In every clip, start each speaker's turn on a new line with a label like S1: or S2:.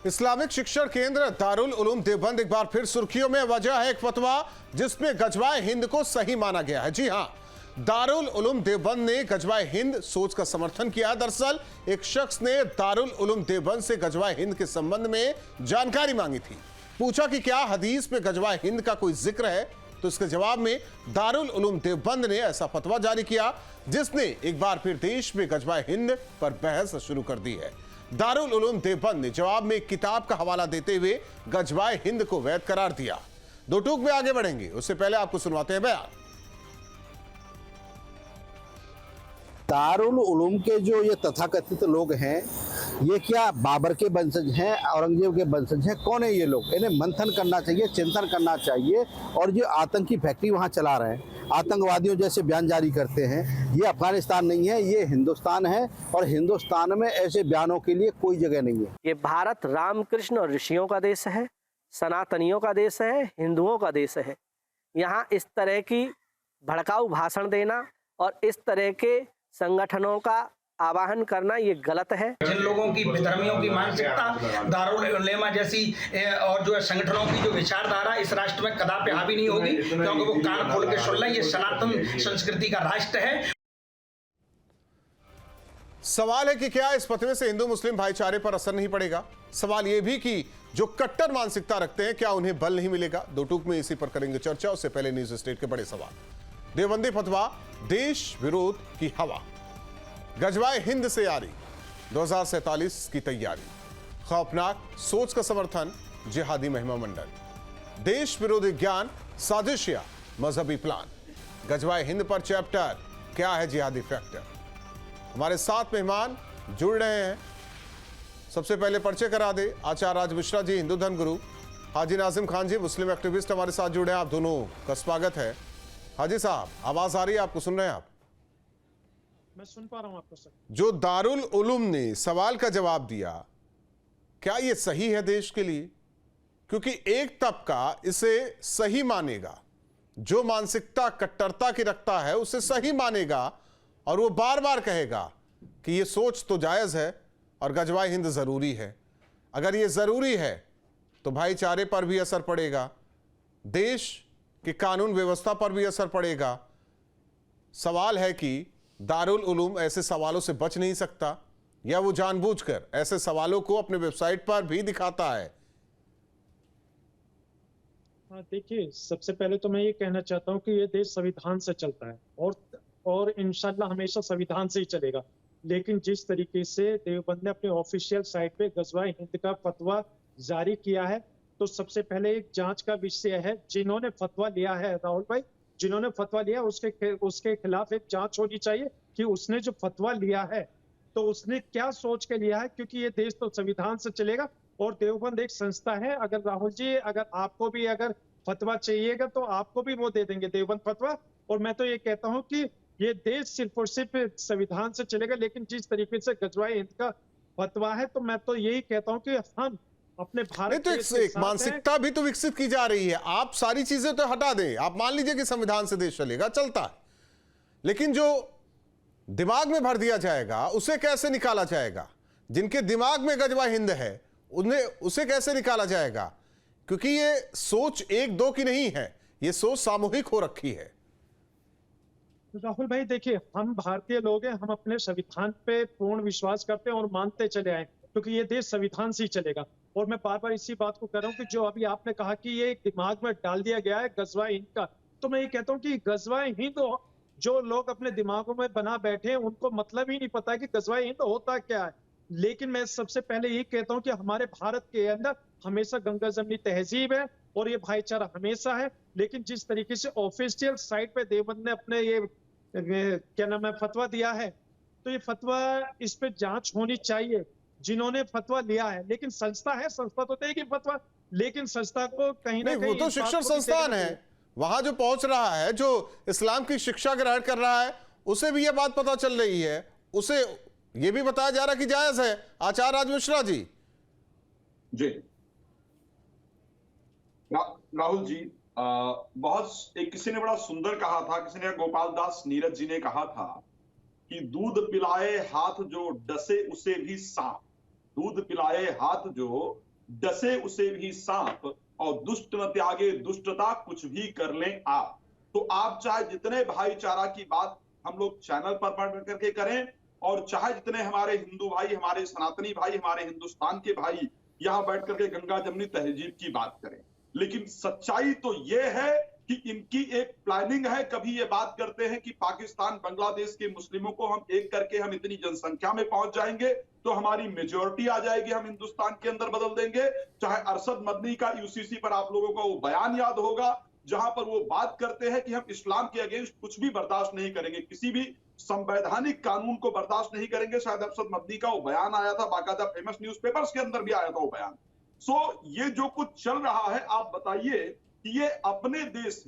S1: Islamic शिक्षण केंद्र दारुल उलूम देवबंद एक बार फिर सुर्खियों में। वजह है एक फतवा जिसमें गजवाए हिंद को सही माना गया है। जी हां, दारुल उलूम देवबंद ने गजवाए हिंद सोच का समर्थन किया। दरअसल एक शख्स ने दारुल उलूम देवबंद से गजवाए हिंद के संबंध में जानकारी मांगी थी। पूछा कि क्या हदीस में गजवाए हिंद का कोई जिक्र है, तो इसके जवाब में दारुल उलूम देवबंद ने ऐसा फतवा जारी किया जिसने एक बार फिर देश में गजवाए हिंद पर बहस शुरू कर दी है। दारुल उलूम देवबंद ने जवाब में एक किताब का हवाला देते हुए गजवाए हिंद को वैध करार दिया। दो टूक में आगे बढ़ेंगे, उससे पहले आपको सुनवाते हैं बयान।
S2: दारुल उलूम के जो ये तथाकथित लोग हैं, ये क्या बाबर के वंशज हैं, औरंगजेब के वंशज हैं? कौन है ये लोग? इन्हें मंथन करना चाहिए, चिंतन करना चाहिए। और जो आतंकी फैक्ट्री वहाँ चला रहे हैं, आतंकवादियों जैसे बयान जारी करते हैं, ये अफगानिस्तान नहीं है, ये हिंदुस्तान है। और हिंदुस्तान में ऐसे बयानों के लिए कोई जगह नहीं है।
S3: ये भारत रामकृष्ण और ऋषियों का देश है, सनातनियों का देश है, हिंदुओं का देश है। यहाँ इस तरह की भड़काऊ भाषण देना और इस तरह के संगठनों का आवाहन करना ये गलत है।
S4: जिन लोगों की विधर्मियों की मानसिकता दारुल उलेमा जैसी और जो संगठनों की जो विचारधारा इस राष्ट्र में कदापि हावी नहीं होगी, क्योंकि वो कान खोल के सुन लें, ये सनातन संस्कृति का राष्ट्र है।
S1: सवाल है कि क्या इस फतवे से हिंदू मुस्लिम भाईचारे पर असर नहीं पड़ेगा? सवाल यह भी कि जो कट्टर मानसिकता रखते हैं, क्या उन्हें बल नहीं मिलेगा? दो टूक में इसी पर करेंगे चर्चा। उससे पहले न्यूज स्टेट के बड़े सवाल। देवबंदी फतवा, देश विरोध की हवा, गजवाए हिंद से यारी, 2047 की तैयारी, खौफनाक सोच का समर्थन, जिहादी महिमा मंडल, देश विरोधी ज्ञान, साजिश या मजहबी प्लान, गजवाए हिंद पर चैप्टर, क्या है जिहादी फैक्टर। हमारे साथ मेहमान जुड़ रहे हैं। सबसे पहले परिचय करा दे, आचार्य राज मिश्रा जी, हिंदू धर्म गुरु, हाजी नाजिम खान जी, मुस्लिम एक्टिविस्ट हमारे साथ जुड़े हैं। आप दोनों का स्वागत है। हाजी साहब, आवाज आ रही है? आपको सुन रहे हैं? आप?
S5: मैं सुन पा रहा हूं आपको सर।
S1: जो दारुल उलूम ने सवाल का जवाब दिया, क्या यह सही है देश के लिए? क्योंकि एक तबका इसे सही मानेगा, जो मानसिकता कट्टरता की रखता है उसे सही मानेगा, और वो बार बार कहेगा कि यह सोच तो जायज है और गजवाए हिंद जरूरी है। अगर यह जरूरी है तो भाईचारे पर भी असर पड़ेगा, देश की कानून व्यवस्था पर भी असर पड़ेगा। सवाल है कि दारुल उलूम ऐसे सवालों से बच नहीं सकता, या वो जानबूझकर ऐसे सवालों को अपने वेबसाइट पर भी दिखाता है?
S5: देखिए, सबसे पहले तो मैं ये कहना चाहता हूँ कि ये देश संविधान से चलता है और इंशाल्लाह हमेशा संविधान से ही चलेगा। लेकिन जिस तरीके से देवबंद ने अपने ऑफिशियल साइट पे गजवाए हिंद का फतवा जारी किया है, तो सबसे पहले एक जांच का विषय है। जिन्होंने फतवा लिया है, राहुल भाई, जिन्होंने फतवा लिया उसके खिलाफ एक जांच होनी चाहिए कि उसने जो फतवा लिया है तो उसने क्या सोच के लिया है, क्योंकि ये देश तो संविधान से चलेगा और देवबंद एक संस्था है। अगर राहुल जी, अगर आपको भी अगर फतवा चाहिएगा तो आपको भी वो दे देंगे, देवबंद फतवा। और मैं तो ये कहता हूँ कि ये देश सिर्फ और सिर्फ संविधान से चलेगा। लेकिन जिस तरीके से गजवाए हिंद का फतवा है, तो मैं तो यही कहता हूँ कि हम अपने भारत
S1: तो एक मानसिकता भी तो विकसित की जा रही है। आप सारी चीजें तो हटा दें, आप मान लीजिए कि संविधान से देश चलेगा, चलता है, लेकिन जो दिमाग में भर दिया जाएगा उसे कैसे निकाला जाएगा? जिनके दिमाग में गजवा हिंद है उसे कैसे निकाला जाएगा? क्योंकि ये सोच एक दो की नहीं है, ये सोच सामूहिक हो रखी है।
S5: राहुल भाई, देखिए, हम भारतीय लोग हैं, हम अपने संविधान पे पूर्ण विश्वास करते हैं और मानते चले आए, क्योंकि ये देश संविधान से ही चलेगा। और मैं बार बार इसी बात को कर रहा हूँ कि जो अभी आपने कहा कि ये दिमाग में डाल दिया गया है गजवाए हिंद का, तो मैं ये कहता हूँ कि गजवाए हिंद जो लोग अपने दिमागों में बना बैठे हैं, उनको मतलब ही नहीं पता है कि गजवाए हिंद होता क्या है। लेकिन मैं सबसे पहले ये कहता हूँ कि हमारे भारत के अंदर हमेशा गंगा जमनी तहजीब है और ये भाईचारा हमेशा है। लेकिन जिस तरीके से ऑफिशियल साइट पे देवबंद ने अपने ये क्या नाम है फतवा दिया है, तो ये फतवा, इस पे जांच होनी चाहिए जिन्होंने फतवा लिया है। लेकिन संस्था है, संस्था तो देगी फतवा, लेकिन संस्था को कहीं ना कहीं,
S1: वो तो शिक्षण संस्थान है, वहां जो पहुंच रहा है, जो इस्लाम की शिक्षा ग्रहण कर रहा है, उसे भी यह बात पता चल रही है, उसे यह भी बताया जा रहा कि जायज है। आचार्य राज मिश्रा जी।
S6: जी राहुल जी, बहुत एक किसी ने बड़ा सुंदर कहा था, किसी ने, गोपाल दास नीरज जी ने कहा था कि दूध पिलाए हाथ जो डसे उसे भी सांप, दूध पिलाए हाथ जो डसे उसे भी सांप, और दुष्ट न त्यागे दुष्टता, कुछ भी कर लें आप। तो आप चाहे जितने भाईचारा की बात हम लोग चैनल पर बढ़ करके करें, और चाहे जितने हमारे हिंदू भाई, हमारे सनातनी भाई, हमारे हिंदुस्तान के भाई यहां बैठ करके गंगा जमनी तहजीब की बात करें, लेकिन सच्चाई तो यह है कि इनकी एक प्लानिंग है। कभी ये बात करते हैं कि पाकिस्तान बांग्लादेश के मुस्लिमों को हम एक करके हम इतनी जनसंख्या में पहुंच जाएंगे तो हमारी मेजोरिटी आ जाएगी, हम हिंदुस्तान के अंदर बदल देंगे। चाहे अरशद मदनी का यूसीसी पर आप लोगों को वो बयान याद होगा, जहां पर वो बात करते हैं कि हम इस्लाम के अगेंस्ट कुछ भी बर्दाश्त नहीं करेंगे, किसी भी संवैधानिक कानून को बर्दाश्त नहीं करेंगे। शायद अरशद मदनी का वो बयान आया था, बाकायदा फेमस न्यूज़पेपर्स के अंदर भी आया था वो बयान। ये जो कुछ चल रहा है, आप बताइए कि ये अपने देश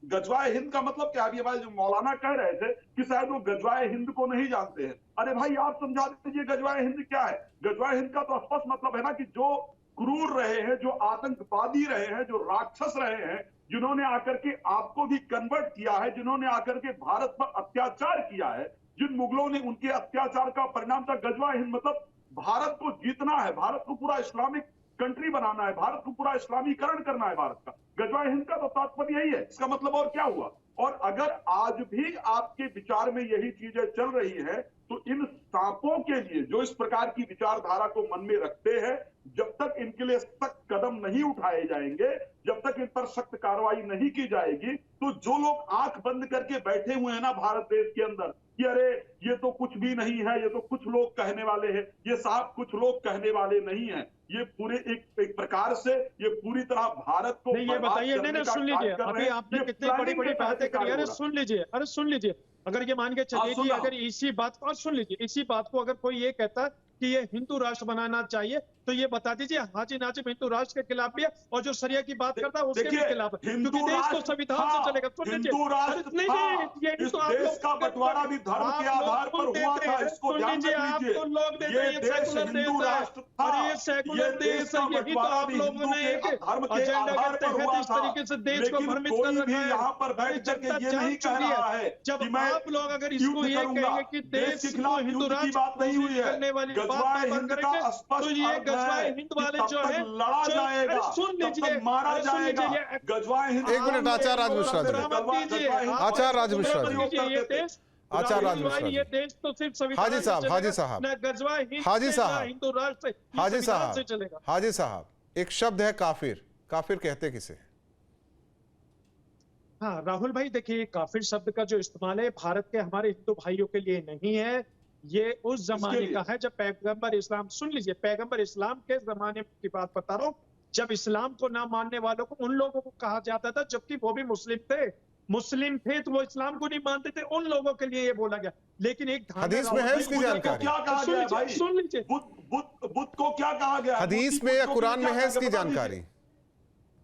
S6: गजवाए हिंद का मतलब क्या? अभी हमारे जो मौलाना कह रहे थे कि शायद वो गजवाए हिंद को नहीं जानते हैं। अरे भाई आप समझा दीजिए गजवाए हिंद क्या है। गजवाए हिंद का तो स्पष्ट मतलब है ना कि जो क्रूर रहे हैं, जो आतंकवादी रहे हैं, जो राक्षस रहे हैं, जिन्होंने आकर के आपको भी कन्वर्ट किया है, जिन्होंने आकर के भारत पर अत्याचार किया है, जिन मुगलों ने उनके अत्याचार का परिणाम था गजवाए हिंद। मतलब भारत को जीतना है, भारत को पूरा इस्लामिक कंट्री बनाना है, भारत को पूरा इस्लामीकरण करना है भारत का। गजवाए हिंद का तो तात्पर्य यही है, इसका मतलब और क्या हुआ? और अगर आज भी आपके विचार में यही चीजें चल रही है तो इन सांपों के लिए जो इस प्रकार की विचारधारा को मन में रखते हैं, जब तक इनके लिए सख्त कदम नहीं उठाए जाएंगे, जब तक इन पर सख्त कार्रवाई नहीं की जाएगी, तो जो लोग आंख बंद करके बैठे हुए हैं ना भारत देश के अंदर कि अरे ये तो कुछ भी नहीं है, ये तो कुछ लोग कहने वाले हैं, ये साहब कुछ लोग कहने वाले नहीं है, ये पूरे एक प्रकार से ये पूरी तरह भारत को
S5: नहीं, ये बताइए, नहीं सुन लीजिए, अभी आपने कितनी बड़ी बड़ी बातें करी। अरे सुन लीजिए, अगर ये मान के चलिए कि अगर इसी बात को, और सुन लीजिए, इसी बात को अगर कोई ये कहता कि ये हिंदू राष्ट्र बनाना चाहिए तो ये बता दीजिए हाजी नाजिम हिंदू राष्ट्र के खिलाफ भी है और जो शरिया की बात करता है उसके भी खिलाफ है, क्योंकि देश तो संविधान से चलेगा। सुन लीजिए,
S6: इस देश का बंटवारा भी धर्म के आधार पर हुआ था, इसको ध्यान रखिए।
S5: आपको लोग देते हैं ये सेकुलर देश है, और ये सेकुलर देश है, यही तो आप लोगों ने एक एजेंडा के तहत इस तरीके से देश को भ्रमित कर रखा है।
S6: यहाँ पर बैठ करके ये नहीं कह रहा है
S5: जब आप लोग अगर इसको ये कहेंगे कि देश
S6: के खिलाफ
S5: हिंदू
S6: की बात नहीं हुई है,
S5: करने वाली
S6: गजवाए हिंद का स्पष्ट
S5: गजवाए हिंद वाले जो है
S6: लड़ा जाएगा,
S5: सुन लीजिए,
S6: मारा जाएगा। गजवाए हिंद,
S1: एक मिनट आचार्य राज मिश्रा जी, आचार्य राज मिश्रा जी, आचार्य राज मिश्रा जी,
S5: ये देश तो सिर्फ
S1: हाजी साहब, हाजी साहब, हाजी साहब,
S5: हिंदू राष्ट्र
S1: हाजी साहब,
S5: से चलेगा।
S1: हाजी साहब, एक शब्द है काफिर, काफिर कहते किसे?
S5: हाँ राहुल भाई, देखिए काफिर शब्द का जो इस्तेमाल है भारत के हमारे हिंदू भाइयों के लिए नहीं है, ये उस जमाने का है जब पैगंबर इस्लाम, सुन लीजिए, पैगंबर इस्लाम के जमाने की बात बता रहा हूँ, जब इस्लाम को ना मानने वालों को, उन लोगों को कहा जाता था, जबकि वो भी मुस्लिम थे तो वो इस्लाम को नहीं मानते थे, उन लोगों के लिए ये बोला गया। लेकिन एक
S1: हदीस में है इसकी जानकारी?
S6: क्या कहा गया है भाई?
S5: सुन लीजिए,
S6: बुद्ध को क्या कहा गया?
S1: हदीस में या कुरान में है इसकी जानकारी?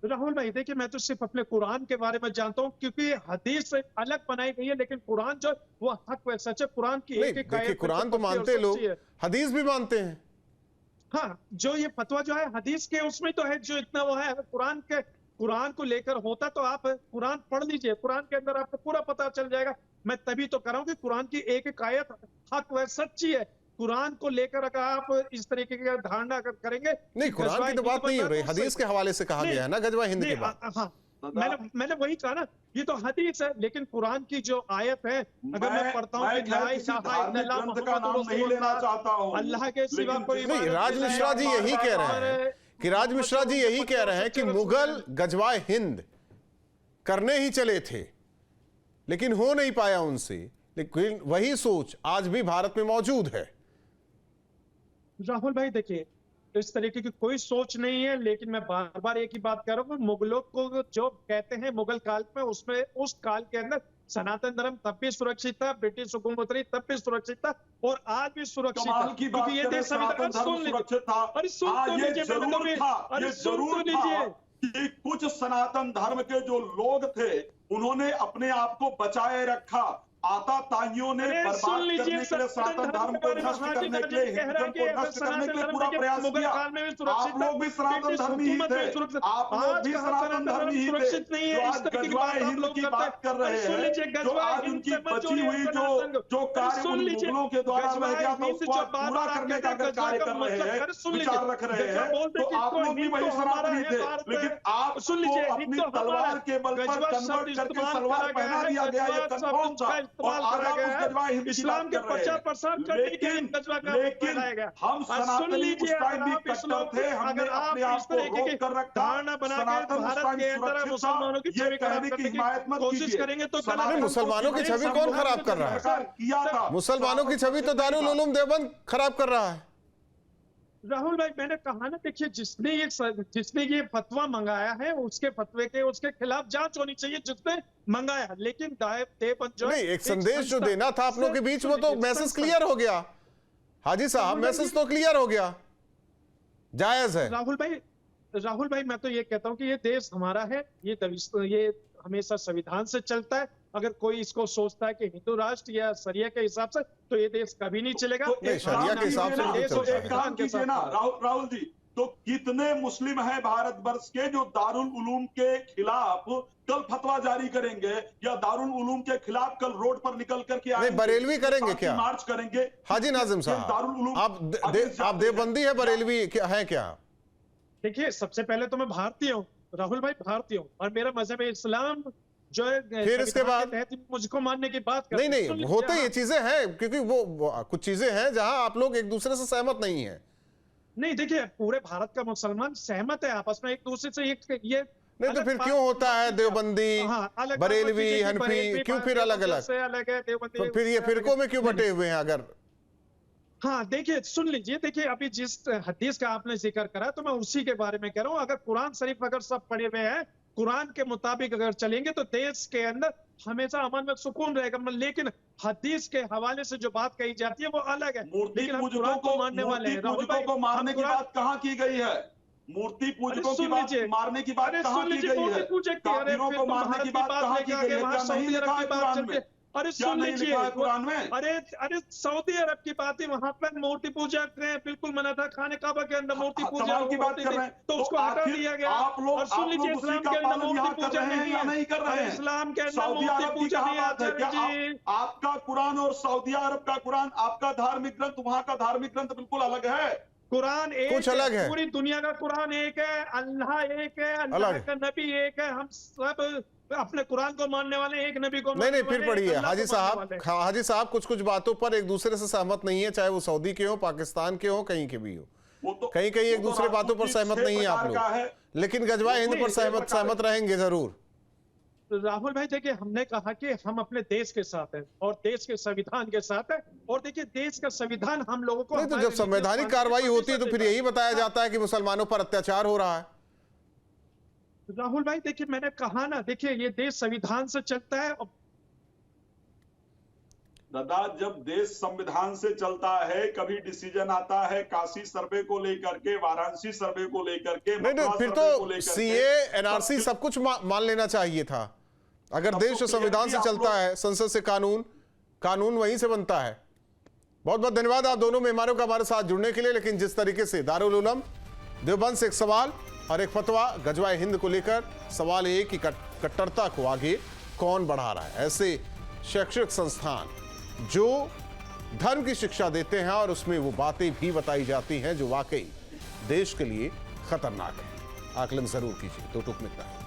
S5: राहुल भाई देखिए, मैं तो सिर्फ अपने कुरान के बारे में जानता हूँ, क्योंकि हदीस अलग बनाई गई है, लेकिन कुरान जो वो हक व सच है। कुरान की एक
S1: देखिए, कुरान तो मानते लोग, हदीस भी मानते हैं।
S5: हाँ, जो ये फतवा जो है हदीस के उसमें तो है, जो इतना वो है, अगर कुरान को लेकर होता तो आप कुरान पढ़ लीजिए, कुरान के अंदर आपको पूरा पता चल जाएगा। मैं तभी तो कर रहा हूँ कि कुरान की एक आयत हक व सच्ची है। कुरान को लेकर अगर आप इस तरीके की धारणा करेंगे,
S1: नहीं, कुरान की तो बात नहीं हो रही, हदीस के हवाले से कहा गया है ना गजवा हिंद की बात।
S5: हाँ, मैंने वही कहा ना, ये तो हदीस है, लेकिन कुरान की जो आयत है, अगर मैं पढ़ता हूँ अल्लाह के सिवा कोई
S1: नहीं, राज मिश्रा जी यही कह रहे हैं कि राज मिश्रा जी यही कह रहे हैं कि मुगल गजवाए हिंद करने ही चले थे, लेकिन हो नहीं पाया उनसे, लेकिन वही सोच आज भी भारत में मौजूद है।
S5: राहुल भाई देखिए, इस तरीके की कोई सोच नहीं है, लेकिन मैं बार बार एक ही बात कर रहा हूँ, मुगलों को जो कहते हैं मुगल काल में, उसमें उस काल के अंदर सनातन धर्म तब भी सुरक्षित था, ब्रिटिश हुकूमत रही तब भी सुरक्षित था, और आज भी सुरक्षित है, क्योंकि ये देश संविधान सुन लीजिए, अरे सुन तो लीजिए,
S6: कि कुछ सनातन धर्म के जो लोग थे उन्होंने अपने आप को बचाए रखा, आताताइयों ने
S5: अरे
S6: बर्बाद
S5: सुन लीजिए,
S6: करने के लिए सनातन धर्म को नष्ट करने के लिए, हिंदू धर्म को नष्ट करने के लिए पूरा प्रयास किया। आप लोग भी सनातन धर्मी ही थे, आप लोग भी सनातन धर्मी ही थे, जो आज गजवाए हिंद की बात कर रहे हैं, जो आज उनकी बची हुई जो कार्य उन मुगलों के द्वारा रह गया था उसको आज पूरा करने का अगर कार्य कर रहे हैं, विचार रख रहे हैं, तो आप लोग भी वही सनातनी थे। लेकिन आपको अपनी तलवार के बल पर कन्वर्ट करके सलवार पहना दिया गया, ये कन्फर्म था, और आज आप उस गजवाए हिंद की बात कर रहे हैं। लेकिन हम सनातनी उस टाइम भी कट्टर थे, हमने अपने आप को रोक कर रखा। सनातन उस टाइम सुरक्षित था, ये कहने की हिमायत मत कीजिए।
S1: मुसलमानों की छवि कौन खराब कर रहा है?
S6: किया था
S1: मुसलमानों की छवि तो दारुल उलूम देवबंद खराब कर रहा है।
S5: राहुल भाई, मैंने कहा ना, देखिए जिसने ये फतवा मंगाया है उसके फतवे के उसके खिलाफ जांच होनी चाहिए जिसने मंगाया। लेकिन देवबंद जो
S1: नहीं, एक संदेश जो देना था आप लोगों के बीच, वो तो मैसेज क्लियर हो गया हाजी साहब, मैसेज तो क्लियर हो गया, जायज है।
S5: राहुल भाई, मैं तो ये कहता हूं कि ये देश हमारा है, ये हमेशा संविधान से चलता है। अगर कोई इसको सोचता है कि हिंदू राष्ट्र या शरिया के हिसाब से, तो ये देश कभी नहीं चलेगा।
S1: नहीं, शरिया के हिसाब से नहीं चलता है।
S6: एक काम कीजिए ना राहुल जी, तो कितने मुस्लिम हैं भारतवर्ष के जो दारुल उलूम के खिलाफ कल फतवा जारी करेंगे, या दारुल उलूम के खिलाफ कल रोड पर निकल करके
S1: नहीं, बरेलवी करेंगे क्या?
S6: मार्च करेंगे।
S1: हाजी नाजिम साहब, आप देवबंदी है, बरेलवी है क्या?
S5: देखिए, सबसे पहले तो मैं भारतीय हूँ राहुल भाई, भारतीय हूँ, और मेरा मजहब इस्लाम जो है।
S1: फिर इसके बाद
S5: मुझको मानने की बात
S1: नहीं होते, ये चीजें हैं, क्योंकि वो कुछ चीजें हैं जहां आप लोग एक दूसरे से सहमत नहीं है।
S5: नहीं, देखिए, पूरे भारत का मुसलमान सहमत है आपस में एक दूसरे से। ये
S1: नहीं तो फिर क्यों होता है देवबंदी, बरेलवी, हनफी, क्यों फिर अलग अलग
S5: है देवबंदी?
S1: तो फिर ये फिरकों में क्यों बटे हुए हैं? अगर
S5: हाँ, देखिए, सुन लीजिए, देखिए, अभी जिस हदीस का आपने जिक्र करा तो मैं उसी के बारे में कह रहा हूँ। अगर कुरान शरीफ अगर सब पढ़े हुए हैं, कुरान के मुताबिक अगर चलेंगे तो देश के अंदर हमेशा अमन में सुकून रहेगा। लेकिन हदीस के हवाले से जो बात कही जाती है वो अलग है।
S6: मूर्ति पूजकों को मारने वाले हैं, मूर्ति को मारने की बात कहाँ की गई है? मूर्ति पूजकों की बात मारने की बात कहाँ की गई है? काफिरों को मारने की बात कहाँ की गई है? क्या नहीं लिखा है कुरान में?
S5: अरे
S6: क्या नहीं लिखा है कुरान में?
S5: अरे सऊदी अरब की बात है, वहां पर मूर्ति पूजा बिल्कुल मना था। खाने काबा के अंदर मूर्ति पूजा
S6: की बात कर रहे हैं,
S5: तो उसको हटा दिया गया।
S6: आप लोग
S5: सुन लीजिए, इस्लाम के अंदर मूर्ति पूजा नहीं
S6: कर रहे हैं।
S5: इस्लाम के अंदर
S6: सऊदी
S5: मूर्ति
S6: अरब की
S5: पूजा
S6: क्या
S5: नहीं
S6: बात है? क्या आपका कुरान और सऊदी अरब का कुरान, आपका धार्मिक ग्रंथ, वहां का धार्मिक ग्रंथ बिल्कुल अलग है।
S5: कुरान एक
S1: कुछ अलग है,
S5: पूरी दुनिया का कुरान एक है, अल्लाह एक है, अल्लाह का नबी एक है। हम सब अपने कुरान को मानने वाले, एक नबी को
S1: नहीं फिर पढ़िए हाजी साहब, कुछ बातों पर एक दूसरे से सहमत नहीं है, चाहे वो सऊदी के हो, पाकिस्तान के हो, कहीं के भी हो। कहीं एक दूसरे बातों पर सहमत नहीं है आप लोग, लेकिन गजवाए हिंद पर सहमत रहेंगे जरूर।
S5: राहुल भाई, देखिए, हमने कहा कि हम अपने देश के साथ हैं और देश के संविधान के साथ हैं। और देखिए, देश का संविधान हम लोगों को,
S1: नहीं तो जब संवैधानिक कार्रवाई होती है तो फिर यही बताया जाता है कि मुसलमानों पर अत्याचार हो रहा है।
S5: राहुल भाई, देखिए, मैंने कहा ना, देखिए, ये देश संविधान से चलता है।
S6: दादा, जब देश संविधान से चलता है, कभी डिसीजन आता है काशी सर्वे को लेकर के, वाराणसी सर्वे को लेकर के,
S1: नहीं फिर तो सीए, एनआरसी सब कुछ मान लेना चाहिए था। अगर देश संविधान से चलता है, संसद से कानून वहीं से बनता है। बहुत बहुत धन्यवाद आप दोनों मेहमानों का हमारे साथ जुड़ने के लिए। लेकिन जिस तरीके से दारुल उलूम देवबंद से एक सवाल और एक फतवा गजवाए हिंद को लेकर, सवाल ये कि कट्टरता को आगे कौन बढ़ा रहा है? ऐसे शैक्षिक संस्थान जो धर्म की शिक्षा देते हैं और उसमें वो बातें भी बताई जाती हैं जो वाकई देश के लिए खतरनाक है। आकलन जरूर कीजिए। दो टूक में इतना है।